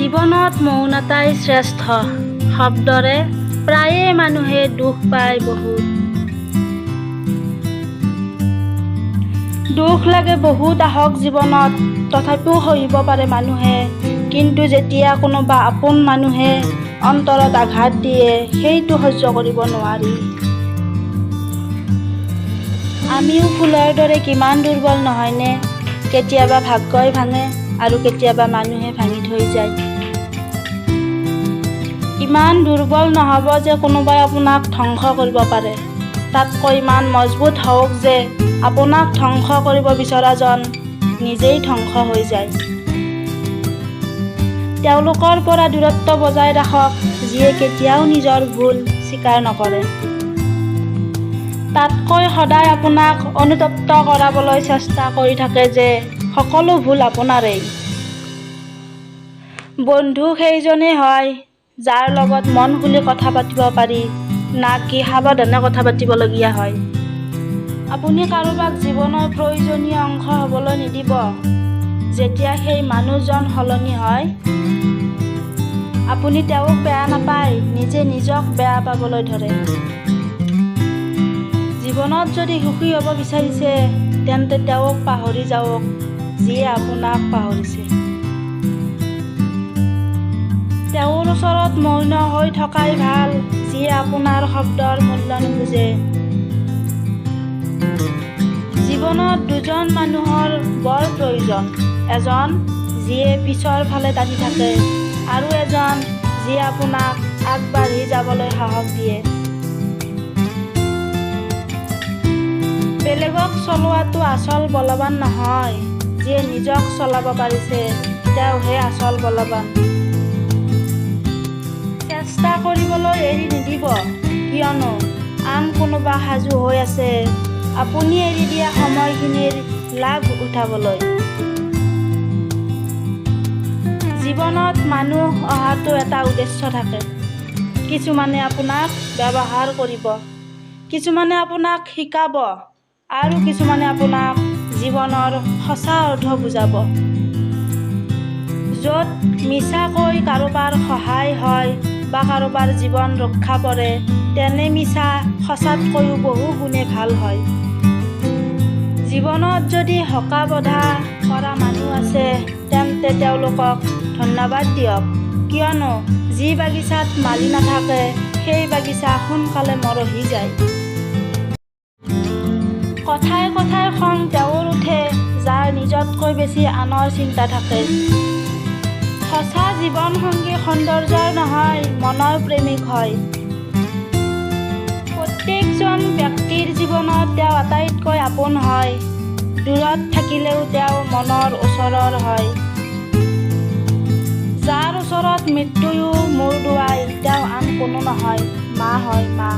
জীৱনত মৌনতাই শ্ৰেষ্ঠ শব্দৰে প্ৰায়ে মানুহে দুখ পায় বহুত। দুখ লাগে বহুত আহক জীৱনত, তথাপিও সহিব পাৰে মানুহে। কিন্তু যেতিয়া কোনোবা আপোন মানুহে অন্তৰত আঘাত দিয়ে, সেইটো সহ্য কৰিব নোৱাৰি। আমিও ফুলৰ দৰে কিমান দুৰ্বল নহয়নে? কেতিয়াবা ভাগ্যই ভাঙে আৰু কেতিয়াবা মানুহে ভাঙি থৈ যায়। ইমান দুৰ্বল নহ'ব যে কোনোবাই আপোনাক ধ্বংস কৰিব পাৰে। তাতকৈ ইমান মজবুত হওক যে আপোনাক ধ্বংস কৰিব বিচৰাজন নিজেই ধ্বংস হৈ যায়। তেওঁলোকৰ পৰা দূৰত্ব বজাই ৰাখক, যিয়ে কেতিয়াও নিজৰ ভুল স্বীকাৰ নকৰে। তাতকৈ সদায় আপোনাক অনুতপ্ত কৰাবলৈ চেষ্টা কৰি থাকে যে সকলো ভুল আপোনাৰেই। বন্ধু সেইজনেই হয় যাৰ লগত মন খুলি কথা পাতিব পাৰি, না কি সাৱধানে কথা পাতিবলগীয়া হয়। আপুনি কাৰোবাক জীৱনৰ প্ৰয়োজনীয় অংশ হ'বলৈ নিদিব। যেতিয়া সেই মানুহজন সলনি হয়, আপুনি তেওঁক বেয়া নাপায়, নিজে নিজক বেয়া পাবলৈ ধৰে। জীৱনত যদি সুখী হ'ব বিচাৰিছে, তেন্তে তেওঁক পাহৰি যাওক, যিয়ে আপোনাক পাহৰিছে। তেওঁৰ ওচৰত মৌন হৈ থকাই ভাল, যিয়ে আপোনাৰ শব্দৰ মূল্য নুবুজে। জীৱনত দুজন মানুহৰ বৰ প্ৰয়োজন, এজন যিয়ে পিছৰ ফালে টানি থাকে আৰু এজন যিয়ে আপোনাক আগবাঢ়ি যাবলৈ সাহস দিয়ে। বেলেগক চলোৱাটো আচল বলৱান নহয়, যিয়ে নিজক চলাব পাৰিছে তেওঁহে আচল বলৱান। চেষ্টা কৰিবলৈ এৰি নিদিব, কিয়নো আন কোনোবা সাজু হৈ আছে আপুনি এৰি দিয়া সময়খিনিৰ লাভ উঠাবলৈ। জীৱনত মানুহ অহাটো এটা উদ্দেশ্য থাকে। কিছুমানে আপোনাক ব্যৱহাৰ কৰিব, কিছুমানে আপোনাক শিকাব আৰু কিছুমানে আপোনাক জীৱনৰ সঁচা অৰ্থ বুজাব। য'ত মিছাকৈ কাৰোবাৰ সহায় হয় বা কাৰোবাৰ জীৱন ৰক্ষা পৰে, তেনে মিছা সঁচাতকৈও বহু গুণে ভাল হয়। জীৱনত যদি হকা বধা কৰা মানুহ আছে, তেন্তে তেওঁলোকক ধন্যবাদ দিয়ক, কিয়নো যি বাগিচাত মালি নাথাকে সেই বাগিচা সোনকালে মৰহি যায়। কথাই কথাই খং তেওঁৰ উঠে, যাৰ নিজতকৈ বেছি আনৰ চিন্তা থাকে। সঁচা জীৱনসংগী সৌন্দৰ্যৰ নহয়, মনৰ প্ৰেমিক হয়। প্ৰত্যেকজন ব্যক্তিৰ জীৱনত তেওঁ আটাইতকৈ আপোন হয়। দূৰত থাকিলেও তেওঁ মনৰ ওচৰৰ হয়। যাৰ ওচৰত মৃত্যুয়ো মূৰ দোৱায়, তেওঁ আন কোনো নহয়, মা হয় মা।